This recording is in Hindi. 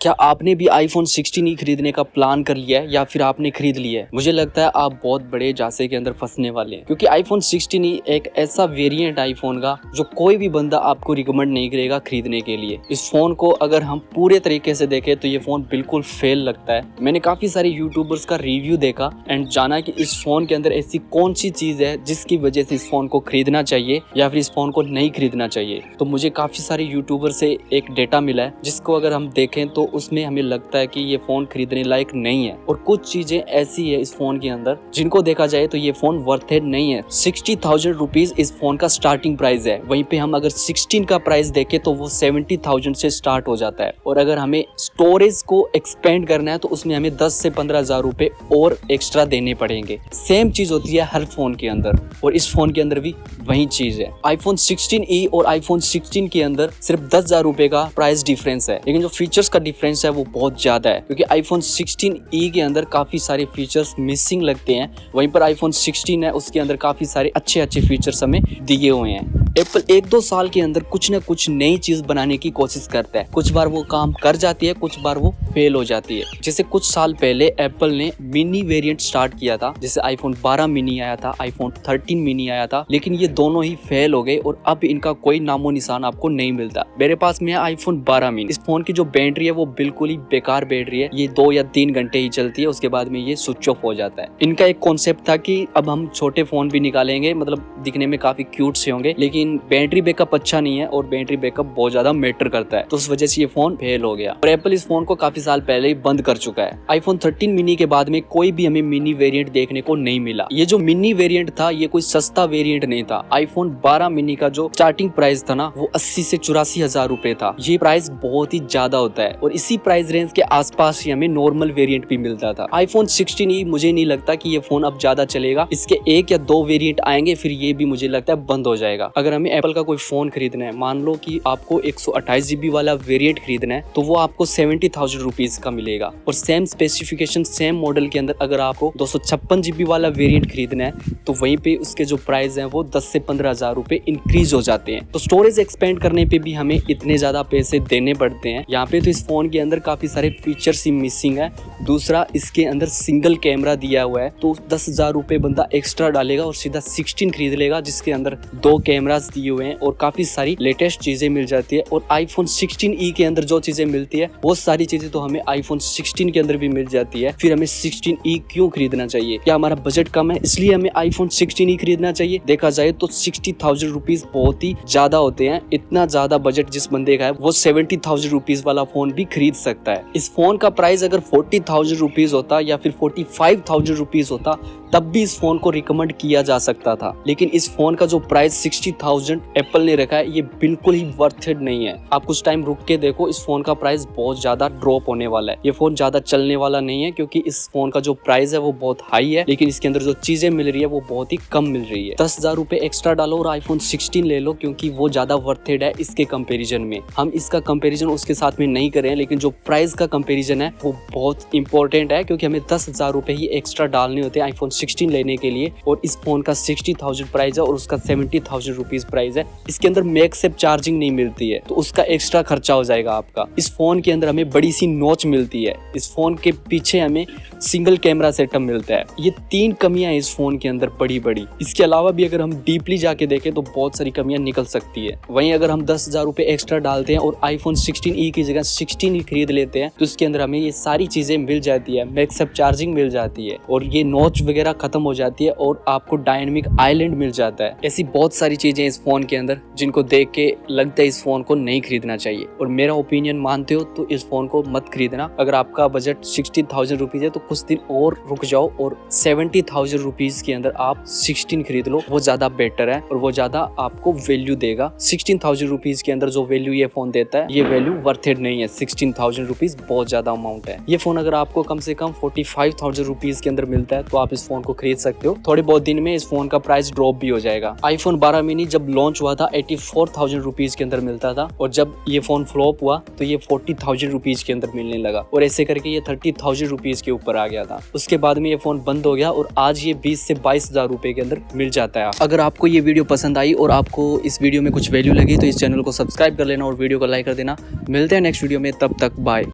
क्या आपने भी iPhone 16 खरीदने का प्लान कर लिया है या फिर आपने खरीद लिया है? मुझे लगता है आप बहुत बड़े जासे के अंदर फंसने वाले हैं, क्योंकि iPhone 16 एक ऐसा वेरिएंट iPhone का जो कोई भी बंदा आपको रिकमेंड नहीं करेगा खरीदने के लिए। इस फोन को अगर हम पूरे तरीके से देखें तो ये फोन बिल्कुल फेल लगता है। मैंने काफी सारे यूट्यूबर्स का रिव्यू देखा एंड जाना कि इस फोन के अंदर ऐसी कौन सी चीज है जिसकी वजह से इस फोन को खरीदना चाहिए या फिर इस फोन को नहीं खरीदना चाहिए। तो मुझे काफी सारे यूट्यूबर से एक डेटा मिला है जिसको अगर हम देखें तो उसमें हमें लगता है कि ये फोन खरीदने लायक नहीं है, और कुछ चीजें ऐसी है इस फोन के अंदर जिनको देखा जाए तो ये फोन वर्थ इट नहीं है। 60,000 रुपीज इस फोन का स्टार्टिंग प्राइस है। वहीं पे हम अगर 16 का प्राइस देखें तो वो 70,000 से स्टार्ट हो जाता है, और अगर हमें स्टोरेज को एक्सपेंड करना है तो उसमें हमें 10 से 15,000 रुपए और एक्स्ट्रा देने पड़ेंगे। सेम चीज होती है हर फोन के अंदर, और इस फोन के अंदर भी वही चीज है। iPhone 16e और iPhone 16 के अंदर सिर्फ 10,000 रुपए का प्राइस डिफरेंस है, लेकिन जो फीचर्स का डिफरेंस है वो बहुत ज्यादा है, क्योंकि iPhone 16e के अंदर काफी सारे फीचर्स मिसिंग लगते हैं। वहीं पर iPhone 16 है उसके अंदर काफी सारे अच्छे फीचर्स हमें दिए हुए हैं। एप्पल 1-2 साल के अंदर कुछ ना कुछ नई चीज बनाने की कोशिश करता है। कुछ बार वो काम कर जाती है, कुछ बार वो फेल हो जाती है। जैसे कुछ साल पहले एप्पल ने मिनी वेरिएंट स्टार्ट किया था, जैसे iPhone 12 मिनी आया था, iPhone 13 मिनी आया था, लेकिन ये दोनों ही फेल हो गए और अब इनका कोई नामो निशान आपको नहीं मिलता। मेरे पास में है iPhone 12 मिनी। इस फोन की जो बैटरी है वो बिल्कुल ही बेकार बैटरी है। ये 2 या 3 घंटे ही चलती है, उसके बाद में ये स्विच ऑफ हो जाता है। इनका एक कॉन्सेप्ट था कि अब हम छोटे फोन भी निकालेंगे, मतलब दिखने में काफी क्यूट से होंगे, लेकिन बैटरी बैकअप अच्छा नहीं है और बैटरी बैकअप बहुत ज्यादा मैटर करता है, तो उस वजह से ये फोन फेल हो गया। और एप्पल इस फोन को काफी साल पहले ही बंद कर चुका है। iPhone 13 मिनी के बाद में कोई भी हमें मिनी वेरिएंट देखने को नहीं मिला। ये जो मिनी वेरिएंट था ये कोई सस्ता वेरिएंट नहीं था। iPhone 12 मिनी का जो स्टार्टिंग प्राइस था ना वो 80 से 84,000 रुपए था। ये प्राइस बहुत ही ज्यादा होता है, और इसी प्राइस रेंज के आसपास ही हमें नॉर्मल वेरिएंट भी मिलता था। iPhone 16 मुझे नहीं लगता कि ये फोन अब ज्यादा चलेगा। इसके 1 या 2 वेरिएंट आएंगे, फिर ये भी मुझे लगता है बंद हो जाएगा। अगर हमें एप्पल का कोई फोन खरीदना है, मान लो कि आपको 128 GB वाला वेरिएंट खरीदना है, तो वो आपको 70,000 रुपीज का मिलेगा। और सेम स्पेसिफिकेशन सेम मॉडल के अंदर अगर आपको 256 GB वाला वेरिएंट खरीदना है तो वहीं पे उसके जो प्राइस है वो 10 से 15,000 रुपए इंक्रीज हो जाते हैं। तो स्टोरेज एक्सपेंड करने पे भी हमें इतने ज्यादा पैसे देने पड़ते हैं। यहाँ पे तो इस फोन के अंदर काफी सारे फीचर्स ही मिसिंग है। दूसरा, इसके अंदर सिंगल कैमरा दिया हुआ है, तो 10,000 रुपए बंदा एक्स्ट्रा डालेगा और सीधा 16 खरीद लेगा जिसके अंदर 2 कैमरास दिए हुए हैं और काफी सारी लेटेस्ट चीजें मिल जाती है। और iPhone 16e के अंदर जो चीजें मिलती है वो सारी चीजें तो हमें iPhone 16 के अंदर भी मिल जाती है। फिर हमें 16e क्यों खरीदना चाहिए? क्या हमारा बजट कम है इसलिए हमें iPhone 16e खरीदना चाहिए? देखा जाए तो 60,000 रुपीज बहुत ही ज्यादा होते हैं। इतना ज्यादा बजट जिस बंदे का है वो 70,000 रुपीज वाला फोन भी खरीद सकता है। इस फोन का प्राइस अगर 40,000 रुपीज होता या फिर 45,000 रुपीज होता तब भी इस फोन को रिकमेंड किया जा सकता था, लेकिन इस फोन का जो प्राइस 60,000 एप्पल ने रखा है ये बिल्कुल ही वर्थ इट नहीं है। आप कुछ टाइम रुक के देखो, इस फोन का प्राइस बहुत ज्यादा ड्रॉप होने वाला है। ये फोन ज्यादा चलने वाला नहीं है, क्योंकि इस फोन का जो प्राइस है वो बहुत हाई है, लेकिन इसके अंदर जो चीजें मिल रही है वो बहुत ही कम मिल रही है। 10,000 रुपए एक्स्ट्रा डालो और iPhone 16 ले लो, क्योंकि वो ज्यादा वर्थ इट है इसके कंपेरिजन में। हम इसका कंपेरिजन उसके साथ में नहीं करें, लेकिन जो प्राइस का कंपेरिजन है वो बहुत इंपॉर्टेंट है, क्योंकि हमें 10,000 रुपए ही एक्स्ट्रा डालने होते हैं iPhone 16 लेने के लिए। और इस फोन का 60,000 प्राइस है और उसका 70,000 रुपीज प्राइस है। इसके अंदर मैगसेफ चार्जिंग नहीं मिलती है, तो उसका एक्स्ट्रा खर्चा हो जाएगा आपका। इस फोन के अंदर हमें बड़ी सी नॉच मिलती है। इस फोन के पीछे हमें सिंगल कैमरा सेटअप मिलता है। ये 3 कमियां हैं इस फोन के अंदर बड़ी बड़ी। इसके अलावा भी अगर हम डीपली जाके देखें तो बहुत सारी कमियां निकल सकती है। वहीं अगर हम 10,000 रुपए एक्स्ट्रा डालते हैं और iPhone 16e की जगह 16 ही खरीद लेते हैं तो इसके अंदर हमें ये सारी चीजें मिल जाती है। मैगसेफ चार्जिंग मिल जाती है और ये नॉच वगैरह खत्म हो जाती है और आपको डायनेमिक आइलैंड मिल जाता है। ऐसी बहुत सारी चीजें इस फोन के अंदर जिनको देख के लगता है इस फोन को नहीं खरीदना चाहिए। और मेरा ओपिनियन मानते हो तो इस फोन को मत खरीदना। अगर आपका बजट 60,000 रुपीज है तो कुछ दिन और रुक जाओ और 70,000 रुपीज के अंदर आप 16 खरीद लो। वो ज्यादा बेटर है और वो ज्यादा आपको वैल्यू देगा। 16,000 रुपीज के अंदर जो वैल्यू ये फोन देता है ये वैल्यू वर्थ इट नहीं है। 16,000 रुपीज बहुत ज्यादा अमाउंट है। ये फोन अगर आपको कम से कम 45,000 रुपीज के अंदर मिलता है तो आप इस फोन को खरीद सकते हो। थोड़े बहुत दिन में इस फोन का प्राइस ड्रॉप भी हो जाएगा। iPhone 12 मिनी जब लॉन्च हुआ था 84,000 रुपीज के अंदर मिलता था, और जब ये फोन फ्लॉप हुआ तो ये 40,000 रुपीज के अंदर मिलने लगा, और ऐसे करके ये 30,000 रुपीज के ऊपर आ गया था। उसके बाद में ये फोन बंद हो गया और आज ये 20 से 22,000 रुपए के अंदर मिल जाता है। अगर आपको ये वीडियो पसंद आई और आपको इस वीडियो में कुछ वैल्यू लगी तो इस चैनल को सब्सक्राइब कर लेना और वीडियो को लाइक कर देना। मिलते हैं नेक्स्ट वीडियो में, तब तक बाय।